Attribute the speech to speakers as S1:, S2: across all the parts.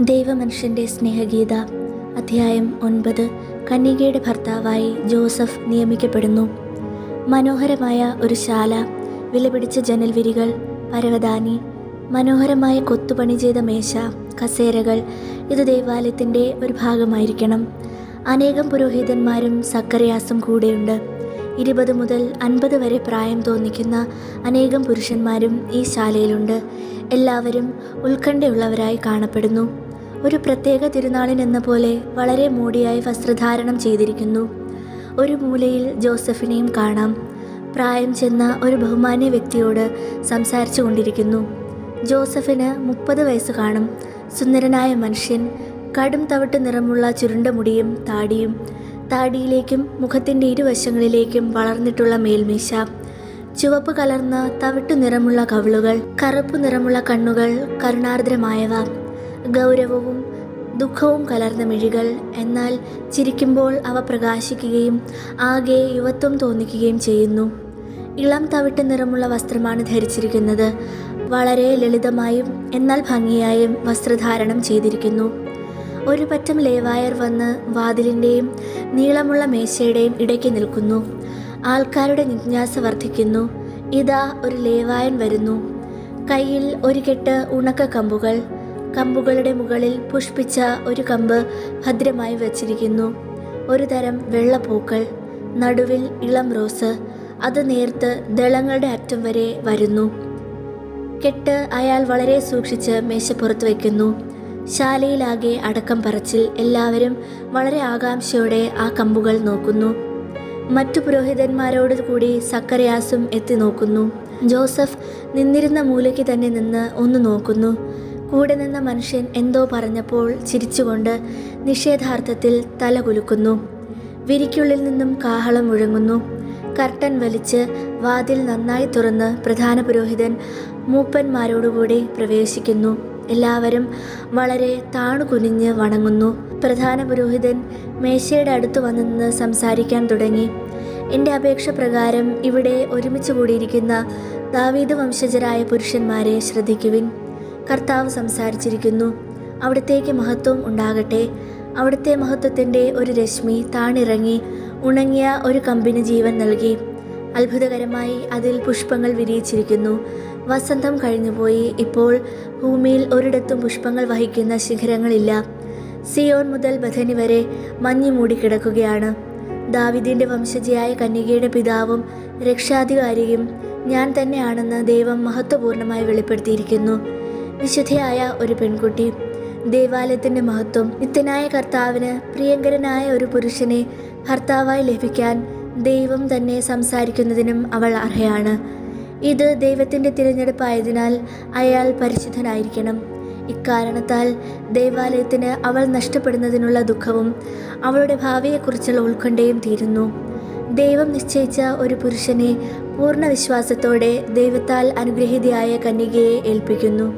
S1: ദൈവമനുഷ്യൻ്റെ സ്നേഹഗീത അധ്യായം 9. കന്യകയുടെ ഭർത്താവായി ജോസഫ് നിയമിക്കപ്പെടുന്നു. മനോഹരമായ ഒരു ശാല, വിലപിടിച്ച ജനൽവിരികൾ, പരവതാനി, മനോഹരമായ കൊത്തുപണി ചെയ്ത മേശ, കസേരകൾ, ഇത് ദൈവാലയത്തിൻ്റെ ഒരു ഭാഗമായിരിക്കണം. അനേകം പുരോഹിതന്മാരും സക്കറിയാസും കൂടെയുണ്ട്. 20 മുതൽ 50 വരെ പ്രായം തോന്നിക്കുന്ന അനേകം പുരുഷന്മാരും ഈ ശാലയിലുണ്ട്. എല്ലാവരും ഉത്കണ്ഠയുള്ളവരായി കാണപ്പെടുന്നു. ഒരു പ്രത്യേക തിരുനാളിനെന്ന പോലെ വളരെ മോടിയായി വസ്ത്രധാരണം ചെയ്തിരിക്കുന്നു. ഒരു മൂലയിൽ ജോസഫിനെയും കാണാം. പ്രായം ചെന്ന ഒരു ബഹുമാന്യ വ്യക്തിയോട് സംസാരിച്ചു കൊണ്ടിരിക്കുന്നു. ജോസഫിന് 30 വയസ്സ് കാണും. സുന്ദരനായ മനുഷ്യൻ, കടും തവിട്ട് നിറമുള്ള ചുരുണ്ട മുടിയും താടിയും, താടിയിലേക്കും മുഖത്തിൻ്റെ ഇരുവശങ്ങളിലേക്കും വളർന്നിട്ടുള്ള മേൽമീശ, ചുവപ്പ് കലർന്ന തവിട്ടു നിറമുള്ള കവിളുകൾ, കറുപ്പു നിറമുള്ള കണ്ണുകൾ, കരുണാർദ്രമായവ, ഗൗരവവും ദുഃഖവും കലർന്ന മിഴികൾ. എന്നാൽ ചിരിക്കുമ്പോൾ അവ പ്രകാശിക്കുകയും ആകെ യുവത്വം തോന്നിക്കുകയും ചെയ്യുന്നു. ഇളം തവിട്ട് നിറമുള്ള വസ്ത്രമാണ് ധരിച്ചിരിക്കുന്നത്. വളരെ ലളിതമായും എന്നാൽ ഭംഗിയായും വസ്ത്രധാരണം ചെയ്തിരിക്കുന്നു. ഒരു പറ്റം ലേവായർ വന്ന് വാതിലിൻ്റെയും നീളമുള്ള മേശയുടെയും ഇടയ്ക്ക് നിൽക്കുന്നു. ആൾക്കാരുടെ ജിജ്ഞാസ വർദ്ധിക്കുന്നു. ഇതാ, ഒരു ലേവായൻ വരുന്നു. കയ്യിൽ ഒരു കെട്ട് ഉണക്ക കമ്പുകൾ, കമ്പുകളുടെ മുകളിൽ പുഷ്പിച്ച ഒരു കമ്പ് ഭദ്രമായി വച്ചിരിക്കുന്നു. ഒരു തരം വെള്ളപ്പൂക്കൾ, നടുവിൽ ഇളം റോസ്, അത് നേർത്ത് ദളങ്ങളുടെ അറ്റം വരെ വരുന്നു. കെട്ട് അയാൾ വളരെ സൂക്ഷിച്ച് മേശപ്പുറത്ത് വയ്ക്കുന്നു. ശാലയിലാകെ അടക്കം പറച്ചിൽ. എല്ലാവരും വളരെ ആകാംക്ഷയോടെ ആ കമ്പുകൾ നോക്കുന്നു. മറ്റു പുരോഹിതന്മാരോട് കൂടി സക്കറിയാസും എത്തി നോക്കുന്നു. ജോസഫ് നിന്നിരുന്ന മൂലയ്ക്ക് തന്നെ നിന്ന് ഒന്ന് നോക്കുന്നു. കൂടെ നിന്ന മനുഷ്യൻ എന്തോ പറഞ്ഞപ്പോൾ ചിരിച്ചുകൊണ്ട് നിഷേധാർത്ഥത്തിൽ തല കുലുക്കുന്നു. വിരിക്കുള്ളിൽ നിന്നും കാഹളം മുഴങ്ങുന്നു. കർട്ടൻ വലിച്ച് വാതിൽ നന്നായി തുറന്ന് പ്രധാന പുരോഹിതൻ മൂപ്പന്മാരോടുകൂടി പ്രവേശിക്കുന്നു. എല്ലാവരും വളരെ താണു കുനിഞ്ഞ് വണങ്ങുന്നു. പ്രധാന പുരോഹിതൻ മേശയുടെ അടുത്ത് വന്ന് സംസാരിക്കാൻ തുടങ്ങി. എൻ്റെ അപേക്ഷ പ്രകാരം ഇവിടെ ഒരുമിച്ച് കൂടിയിരിക്കുന്ന ദാവീദ് വംശജരായ പുരുഷന്മാരെ ശ്രദ്ധിക്കുവിൻ. കർത്താവ് സംസാരിച്ചിരിക്കുന്നു. അവിടത്തേക്ക് മഹത്വം ഉണ്ടാകട്ടെ. അവിടുത്തെ മഹത്വത്തിൻ്റെ ഒരു രശ്മി താണിറങ്ങി ഉണങ്ങിയ ഒരു കമ്പിന് ജീവൻ നൽകി. അത്ഭുതകരമായി അതിൽ പുഷ്പങ്ങൾ വിരിയിച്ചിരിക്കുന്നു. വസന്തം കഴിഞ്ഞുപോയി. ഇപ്പോൾ ഭൂമിയിൽ ഒരിടത്തും പുഷ്പങ്ങൾ വഹിക്കുന്ന ശിഖരങ്ങളില്ല. സിയോൺ മുതൽ ബഥനി വരെ മഞ്ഞ് മൂടിക്കിടക്കുകയാണ്. ദാവീദിൻ്റെ വംശജയായ കന്യകയുടെ പിതാവും രക്ഷാധികാരിയും ഞാൻ തന്നെയാണെന്ന് ദൈവം മഹത്വപൂർണ്ണമായി വെളിപ്പെടുത്തിയിരിക്കുന്നു. വിശുദ്ധയായ ഒരു പെൺകുട്ടി, ദേവാലയത്തിൻ്റെ മഹത്വം. നിത്യനായ കർത്താവിന് പ്രിയങ്കരനായ ഒരു പുരുഷനെ ഭർത്താവായി ലഭിക്കാൻ ദൈവം തന്നെ സംസാരിക്കുന്നതിനും അവൾ അർഹയാണ്. ഇത് ദൈവത്തിൻ്റെ തിരഞ്ഞെടുപ്പായതിനാൽ അയാൾ പരിശുദ്ധനായിരിക്കണം. ഇക്കാരണത്താൽ ദൈവാലയത്തിന് അവൾ നഷ്ടപ്പെടുന്നതിനുള്ള ദുഃഖവും അവളുടെ ഭാവിയെക്കുറിച്ചുള്ള ഉത്കണ്ഠയും തീരുന്നു. ദൈവം നിശ്ചയിച്ച ഒരു പുരുഷനെ പൂർണ്ണ വിശ്വാസത്തോടെ ദൈവത്താൽ അനുഗ്രഹീതയായ കന്യകയെ ഏൽപ്പിക്കുന്നു.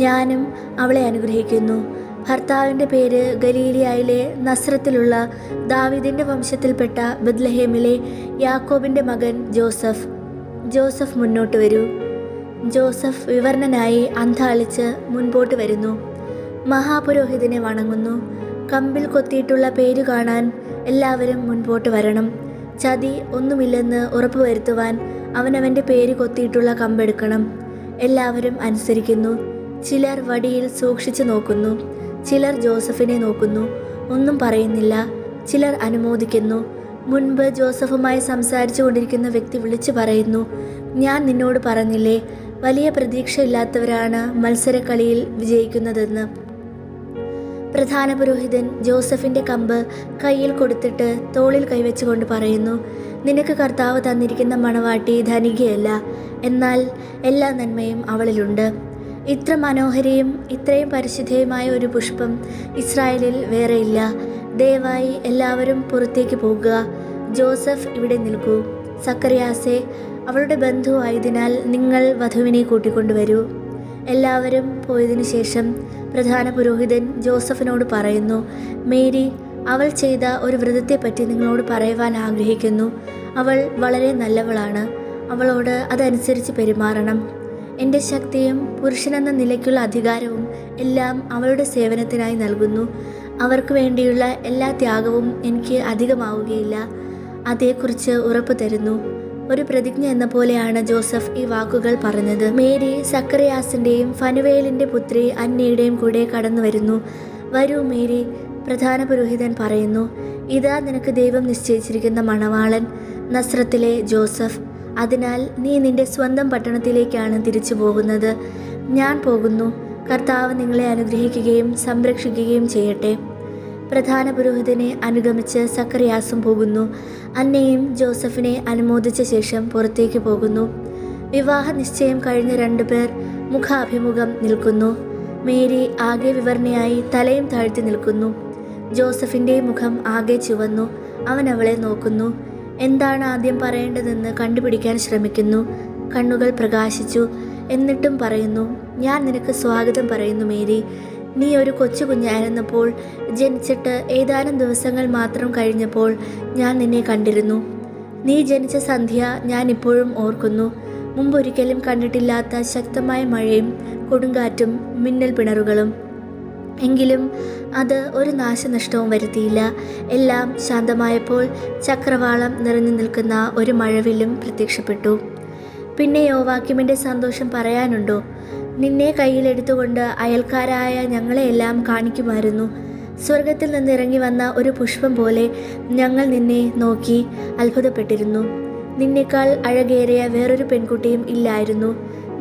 S1: ഞാനും അവളെ അനുഗ്രഹിക്കുന്നു. ഭർത്താവിൻ്റെ പേര് ഗലീലിയായിലെ നസ്രത്തിലുള്ള ദാവീദിൻ്റെ വംശത്തിൽപ്പെട്ട ബത്ലഹേമിലെ യാക്കോബിൻ്റെ മകൻ ജോസഫ്. ജോസഫ് മുന്നോട്ട് വരൂ. ജോസഫ് വിവർണനായി അന്താളിച്ച് മുൻപോട്ട് വരുന്നു. മഹാപുരോഹിതനെ വണങ്ങുന്നു. കമ്പിൽ കൊത്തിയിട്ടുള്ള പേര് കാണാൻ എല്ലാവരും മുൻപോട്ട് വരണം. ചതി ഒന്നുമില്ലെന്ന് ഉറപ്പുവരുത്തുവാൻ അവനവൻ്റെ പേര് കൊത്തിയിട്ടുള്ള കമ്പെടുക്കണം. എല്ലാവരും അനുസരിക്കുന്നു. ചിലർ വടിയിൽ സൂക്ഷിച്ചു നോക്കുന്നു. ചിലർ ജോസഫിനെ നോക്കുന്നു, ഒന്നും പറയുന്നില്ല. ചിലർ അനുമോദിക്കുന്നു. മുൻപ് ജോസഫുമായി സംസാരിച്ചു കൊണ്ടിരിക്കുന്ന വ്യക്തി വിളിച്ചു പറയുന്നു, ഞാൻ നിന്നോട് പറഞ്ഞില്ലേ, വലിയ പ്രതീക്ഷയില്ലാത്തവരാണ് മത്സരക്കളിയിൽ വിജയിക്കുന്നതെന്ന്. പ്രധാന പുരോഹിതൻ ജോസഫിൻ്റെ കമ്പ് കയ്യിൽ കൊടുത്തിട്ട് തോളിൽ കൈവച്ചുകൊണ്ട് പറയുന്നു, നിനക്ക് കർത്താവ് തന്നിരിക്കുന്ന മണവാട്ടി ധനികയല്ല, എന്നാൽ എല്ലാ നന്മയും അവളിലുണ്ട്. ഇത്ര മനോഹരിയും ഇത്രയും പരിശുദ്ധയുമായ ഒരു പുഷ്പം ഇസ്രായേലിൽ വേറെയില്ല. ദയവായി എല്ലാവരും പുറത്തേക്ക് പോകുക. ജോസഫ് ഇവിടെ നിൽക്കൂ. സക്കറിയാസെ, അവളുടെ ബന്ധു ആയതിനാൽ നിങ്ങൾ വധുവിനെ കൂട്ടിക്കൊണ്ടുവരൂ. എല്ലാവരും പോയതിനു ശേഷം പ്രധാന പുരോഹിതൻ ജോസഫിനോട് പറയുന്നു, മേരി അവൾ ചെയ്ത ഒരു വ്രതത്തെപ്പറ്റി നിങ്ങളോട് പറയുവാൻ ആഗ്രഹിക്കുന്നു. അവൾ വളരെ നല്ലവളാണ്. അവളോട് അതനുസരിച്ച് പെരുമാറണം. എൻ്റെ ശക്തിയും പുരുഷനെന്ന നിലയ്ക്കുള്ള അധികാരവും എല്ലാം അവളുടെ സേവനത്തിനായി നൽകുന്നു. അവർക്ക് വേണ്ടിയുള്ള എല്ലാ ത്യാഗവും എനിക്ക് അധികമാവുകയില്ല. അതേക്കുറിച്ച് ഉറപ്പു തരുന്നു. ഒരു പ്രതിജ്ഞ എന്ന പോലെയാണ് ജോസഫ് ഈ വാക്കുകൾ പറഞ്ഞത്. മേരി സക്കറിയാസിൻ്റെയും ഫനുവേലിൻ്റെ പുത്രി അന്നയുടെയും കൂടെ കടന്നു വരുന്നു. വരൂ മേരി, പ്രധാന പുരോഹിതൻ പറയുന്നു. ഇതാ നിനക്ക് ദൈവം നിശ്ചയിച്ചിരിക്കുന്ന മണവാളൻ, നസ്രത്തിലെ ജോസഫ്. അതിനാൽ നീ നിന്റെ സ്വന്തം പട്ടണത്തിലേക്കാണ് തിരിച്ചു പോകുന്നത്. ഞാൻ പോകുന്നു. കർത്താവ് നിങ്ങളെ അനുഗ്രഹിക്കുകയും സംരക്ഷിക്കുകയും ചെയ്യട്ടെ. പ്രധാന പുരോഹിതനെ അനുഗമിച്ച് സക്കറിയാസും പോകുന്നു. അന്നയും ജോസഫിനെ അനുമോദിച്ച ശേഷം പുറത്തേക്ക് പോകുന്നു. വിവാഹ നിശ്ചയം കഴിഞ്ഞ 2 പേർ മുഖാഭിമുഖം നിൽക്കുന്നു. മേരി ആകെ വിവരണയായി തലയും താഴ്ത്തി നിൽക്കുന്നു. ജോസഫിൻ്റെ മുഖം ആകെ ചുവന്നു. അവൻ അവളെ നോക്കുന്നു. എന്താണ് ആദ്യം പറയേണ്ടതെന്ന് കണ്ടുപിടിക്കാൻ ശ്രമിക്കുന്നു. കണ്ണുകൾ പ്രകാശിച്ചു. എന്നിട്ടും പറയുന്നു, ഞാൻ നിനക്ക് സ്വാഗതം പറയുന്നു മേരി. നീ ഒരു കൊച്ചു കുഞ്ഞായിരുന്നപ്പോൾ, ജനിച്ചിട്ട് ഏതാനും ദിവസങ്ങൾ മാത്രം കഴിഞ്ഞപ്പോൾ ഞാൻ നിന്നെ കണ്ടിരുന്നു. നീ ജനിച്ച സന്ധ്യ ഞാൻ ഇപ്പോഴും ഓർക്കുന്നു. മുമ്പൊരിക്കലും കണ്ടിട്ടില്ലാത്ത ശക്തമായ മഴയും കൊടുങ്കാറ്റും മിന്നൽ പിണറുകളും. എങ്കിലും അത് ഒരു നാശനഷ്ടവും വരുത്തിയില്ല. എല്ലാം ശാന്തമായപ്പോൾ ചക്രവാളം നിറഞ്ഞു നിൽക്കുന്ന ഒരു മഴവില്ലും പ്രത്യക്ഷപ്പെട്ടു. പിന്നെ യോവാക്യമിൻ്റെ സന്തോഷം പറയാനുണ്ടോ? നിന്നെ കയ്യിലെടുത്തുകൊണ്ട് അയൽക്കാരായ ഞങ്ങളെയെല്ലാം കാണിക്കുമായിരുന്നു. സ്വർഗത്തിൽ നിന്ന് ഇറങ്ങി വന്ന ഒരു പുഷ്പം പോലെ ഞങ്ങൾ നിന്നെ നോക്കി അത്ഭുതപ്പെട്ടിരുന്നു. നിന്നേക്കാൾ അഴകേറിയ വേറൊരു പെൺകുട്ടിയും ഇല്ലായിരുന്നു.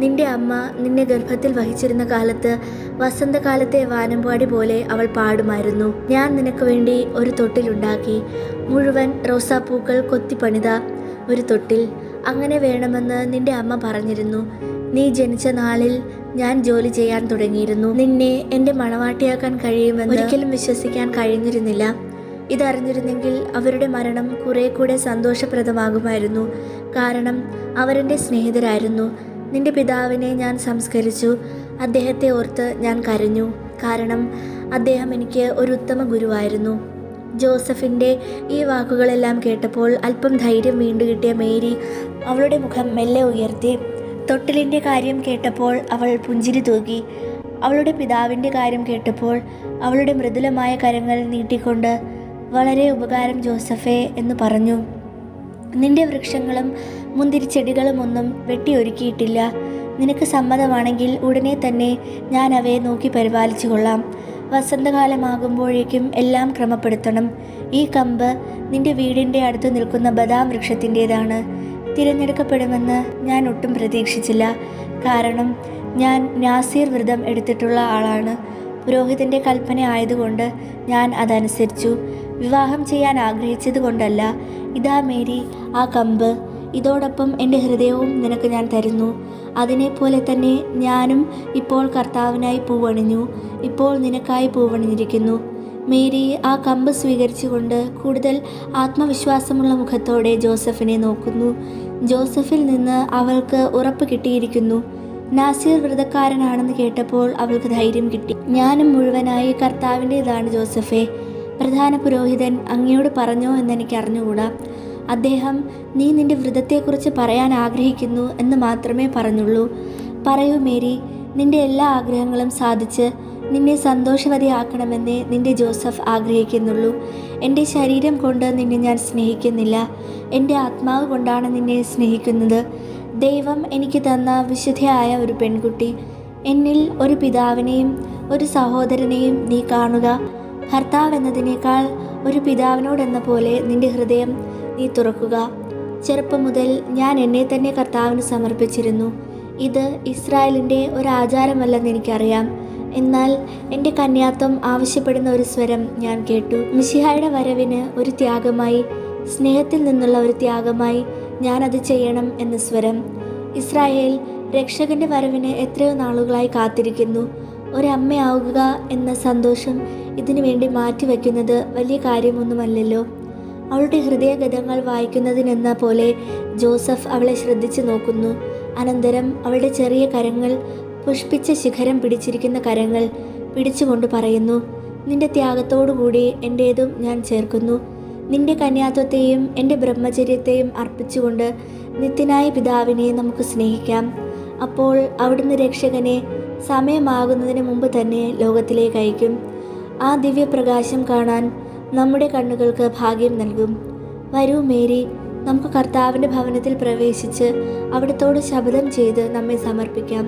S1: നിന്റെ അമ്മ നിന്നെ ഗർഭത്തിൽ വഹിച്ചിരുന്ന കാലത്ത് വസന്തകാലത്തെ വാനമ്പാടി പോലെ അവൾ പാടുമായിരുന്നു. ഞാൻ നിനക്ക് വേണ്ടി ഒരു തൊട്ടിലുണ്ടാക്കി, മുഴുവൻ റോസാപ്പൂക്കൾ കൊത്തിപ്പണിത ഒരു തൊട്ടിൽ. അങ്ങനെ വേണമെന്ന് നിന്റെ അമ്മ പറഞ്ഞിരുന്നു. നീ ജനിച്ച നാളിൽ ഞാൻ ജോലി ചെയ്യാൻ തുടങ്ങിയിരുന്നു. നിന്നെ എൻ്റെ മണവാട്ടിയാക്കാൻ കഴിയുമെന്ന് ഒരിക്കലും വിശ്വസിക്കാൻ കഴിഞ്ഞിരുന്നില്ല. ഇതറിഞ്ഞിരുന്നെങ്കിൽ അവരുടെ മരണം കുറെ കൂടെ സന്തോഷപ്രദമാകുമായിരുന്നു. കാരണം അവരെൻ്റെ സ്നേഹിതരായിരുന്നു. നിന്റെ പിതാവിനെ ഞാൻ സംസ്കരിച്ചു. അദ്ദേഹത്തെ ഓർത്ത് ഞാൻ കരഞ്ഞു. കാരണം അദ്ദേഹം എനിക്ക് ഒരു ഉത്തമ ഗുരുവായിരുന്നു. ജോസഫിൻ്റെ ഈ വാക്കുകളെല്ലാം കേട്ടപ്പോൾ അല്പം ധൈര്യം വീണ്ടു കിട്ടിയ മേരി അവളുടെ മുഖം മെല്ലെ ഉയർത്തി. തൊട്ടിലിൻ്റെ കാര്യം കേട്ടപ്പോൾ അവൾ പുഞ്ചിരി തൂകി. അവളുടെ പിതാവിൻ്റെ കാര്യം കേട്ടപ്പോൾ അവളുടെ മൃദുലമായ കരങ്ങൾ നീട്ടിക്കൊണ്ട്, വളരെ ഉപകാരം ജോസഫേ എന്ന് പറഞ്ഞു. നിന്റെ വൃക്ഷങ്ങളും മുന്തിരിച്ചെടികളും ഒന്നും വെട്ടിയൊരുക്കിയിട്ടില്ല. നിനക്ക് സമ്മതമാണെങ്കിൽ ഉടനെ തന്നെ ഞാൻ അവയെ നോക്കി പരിപാലിച്ചു കൊള്ളാം. വസന്തകാലമാകുമ്പോഴേക്കും എല്ലാം ക്രമപ്പെടുത്തണം. ഈ കമ്പ് നിന്റെ വീടിൻ്റെ അടുത്ത് നിൽക്കുന്ന ബദാം വൃക്ഷത്തിൻ്റേതാണ്. തിരഞ്ഞെടുക്കപ്പെടുമെന്ന് ഞാൻ ഒട്ടും പ്രതീക്ഷിച്ചില്ല. കാരണം ഞാൻ നാസീർ വ്രതം എടുത്തിട്ടുള്ള ആളാണ്. പുരോഹിതൻ്റെ കൽപ്പന ആയതുകൊണ്ട് ഞാൻ അതനുസരിച്ചു. വിവാഹം ചെയ്യാൻ ആഗ്രഹിച്ചത് കൊണ്ടല്ല. ഇതാ മേരി, ആ കമ്പ്. ഇതോടൊപ്പം എൻ്റെ ഹൃദയവും നിനക്ക് ഞാൻ തരുന്നു. അതിനെപ്പോലെ തന്നെ ഞാനും ഇപ്പോൾ കർത്താവിനായി പൂവണിഞ്ഞു. ഇപ്പോൾ നിനക്കായി പൂവണിഞ്ഞിരിക്കുന്നു. മേരി ആ കമ്പ് സ്വീകരിച്ചുകൊണ്ട് കൂടുതൽ ആത്മവിശ്വാസമുള്ള മുഖത്തോടെ ജോസഫിനെ നോക്കുന്നു. ജോസഫിൽ നിന്ന് അവൾക്ക് ഉറപ്പ് കിട്ടിയിരിക്കുന്നു. നാസീർ വ്രതക്കാരനാണെന്ന് കേട്ടപ്പോൾ അവൾക്ക് ധൈര്യം കിട്ടി. ഞാനും മുഴുവനായി കർത്താവിൻ്റെതാണ് ജോസഫേ. പ്രധാന പുരോഹിതൻ അങ്ങയോട് പറഞ്ഞോ എന്നെനിക്ക് അറിഞ്ഞുകൂടാ. അദ്ദേഹം നീ നിന്റെ വ്രതത്തെക്കുറിച്ച് പറയാൻ ആഗ്രഹിക്കുന്നു എന്ന് മാത്രമേ പറഞ്ഞുള്ളൂ. പറയൂ മേരി, നിന്റെ എല്ലാ ആഗ്രഹങ്ങളും സാധിച്ച് നിന്നെ സന്തോഷവതിയാക്കണമെന്നേ നിന്റെ ജോസഫ് ആഗ്രഹിക്കുന്നുള്ളൂ. എൻ്റെ ശരീരം കൊണ്ട് നിന്നെ ഞാൻ സ്നേഹിക്കുന്നില്ല. എൻ്റെ ആത്മാവ് കൊണ്ടാണ് നിന്നെ സ്നേഹിക്കുന്നത്. ദൈവം എനിക്ക് തന്ന വിശുദ്ധയായ ഒരു പെൺകുട്ടി. എന്നിൽ ഒരു പിതാവിനെയും ഒരു സഹോദരനെയും നീ കാണുക. ഭർത്താവ് എന്നതിനേക്കാൾ ഒരു പിതാവിനോടെന്ന പോലെ നിന്റെ ഹൃദയം നീ തുറക്കുക. ചെറുപ്പം മുതൽ ഞാൻ എന്നെ തന്നെ കർത്താവിന് സമർപ്പിച്ചിരുന്നു. ഇത് ഇസ്രായേലിൻ്റെ ഒരു ആചാരമല്ലെന്ന് എനിക്കറിയാം. എന്നാൽ എൻ്റെ കന്യാത്വം ആവശ്യപ്പെടുന്ന ഒരു സ്വരം ഞാൻ കേട്ടു. മിശിഹായുടെ വരവിന് ഒരു ത്യാഗമായി, സ്നേഹത്തിൽ നിന്നുള്ള ഒരു ത്യാഗമായി ഞാനത് ചെയ്യണം എന്ന സ്വരം. ഇസ്രായേൽ രക്ഷകൻ്റെ വരവിന് എത്രയോ നാളുകളായി കാത്തിരിക്കുന്നു. ഒരമ്മയാവുക എന്ന സന്തോഷം ഇതിനു വേണ്ടി മാറ്റിവെക്കുന്നത് വലിയ കാര്യമൊന്നുമല്ലല്ലോ. അവളുടെ ഹൃദയഗതങ്ങൾ വായിക്കുന്നതിനെന്ന പോലെ ജോസഫ് അവളെ ശ്രദ്ധിച്ചു നോക്കുന്നു. അനന്തരം അവളുടെ ചെറിയ കരങ്ങൾ, പുഷ്പിച്ച ശിഖരം പിടിച്ചിരിക്കുന്ന കരങ്ങൾ പിടിച്ചുകൊണ്ട് പറയുന്നു, നിന്റെ ത്യാഗത്തോടുകൂടി എൻ്റേതും ഞാൻ ചേർക്കുന്നു. നിന്റെ കന്യാത്വത്തെയും എൻ്റെ ബ്രഹ്മചര്യത്തെയും അർപ്പിച്ചുകൊണ്ട് നിത്യനായ പിതാവിനെ നമുക്ക് സ്നേഹിക്കാം. അപ്പോൾ അവിടുന്ന് രക്ഷകനെ സമയമാകുന്നതിന് മുമ്പ് തന്നെ ലോകത്തിലേക്ക് അയക്കും. ആ ദിവ്യപ്രകാശം കാണാൻ നമ്മുടെ കണ്ണുകൾക്ക് ഭാഗ്യം നൽകും. വരൂ മേരി, നമുക്ക് കർത്താവിൻ്റെ ഭവനത്തിൽ പ്രവേശിച്ച് അവിടത്തോട് ശപഥം ചെയ്ത് നമ്മെ സമർപ്പിക്കാം.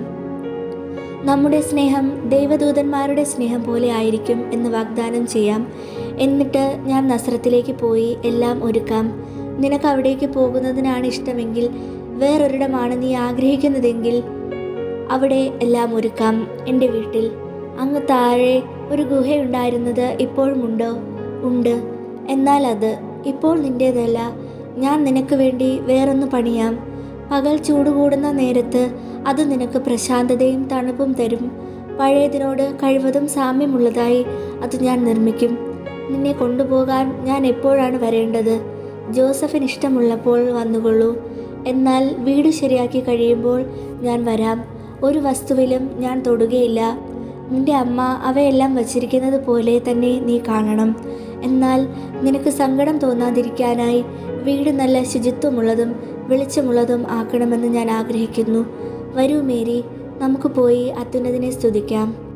S1: നമ്മുടെ സ്നേഹം ദൈവദൂതന്മാരുടെ സ്നേഹം പോലെ ആയിരിക്കും എന്ന് വാഗ്ദാനം ചെയ്യാം. എന്നിട്ട് ഞാൻ നസ്രത്തിലേക്ക് പോയി എല്ലാം ഒരുക്കാം. നിനക്ക് അവിടേക്ക് പോകുന്നതിനാണ് ഇഷ്ടമെങ്കിൽ, വേറൊരിടമാണ് നീ ആഗ്രഹിക്കുന്നതെങ്കിൽ അവിടെ എല്ലാം ഒരുക്കാം. എൻ്റെ വീട്ടിൽ അങ്ങ് താഴെ ഒരു ഗുഹയുണ്ടായിരുന്നത് ഇപ്പോഴുമുണ്ടോ? ഉണ്ട്. എന്നാൽ അത് ഇപ്പോൾ നിൻ്റേതല്ല. ഞാൻ നിനക്ക് വേണ്ടി വേറൊന്ന് പണിയാം. പകൽ ചൂടുകൂടുന്ന നേരത്ത് അത് നിനക്ക് പ്രശാന്തതയും തണുപ്പും തരും. പഴയതിനോട് കഴിവതും സാമ്യമുള്ളതായി അത് ഞാൻ നിർമ്മിക്കും. നിന്നെ കൊണ്ടുപോകാൻ ഞാൻ എപ്പോഴാണ് വരേണ്ടത്? ജോസഫിന് ഇഷ്ടമുള്ളപ്പോൾ വന്നുകൊള്ളൂ. എന്നാൽ വീട് ശരിയാക്കി കഴിയുമ്പോൾ ഞാൻ വരാം. ഒരു വസ്തുവിലും ഞാൻ തൊടുകയില്ല. നിന്റെ അമ്മ അവയെല്ലാം വച്ചിരിക്കുന്നത് പോലെ തന്നെ നീ കാണണം. എന്നാൽ നിനക്ക് സങ്കടം തോന്നാതിരിക്കാനായി വീട് നല്ല ശുചിത്വമുള്ളതും വെളിച്ചമുള്ളതും ആക്കണമെന്ന് ഞാൻ ആഗ്രഹിക്കുന്നു. വരൂ മേരി, നമുക്ക് പോയി അത്യുന്നതിനെ സ്തുതിക്കാം.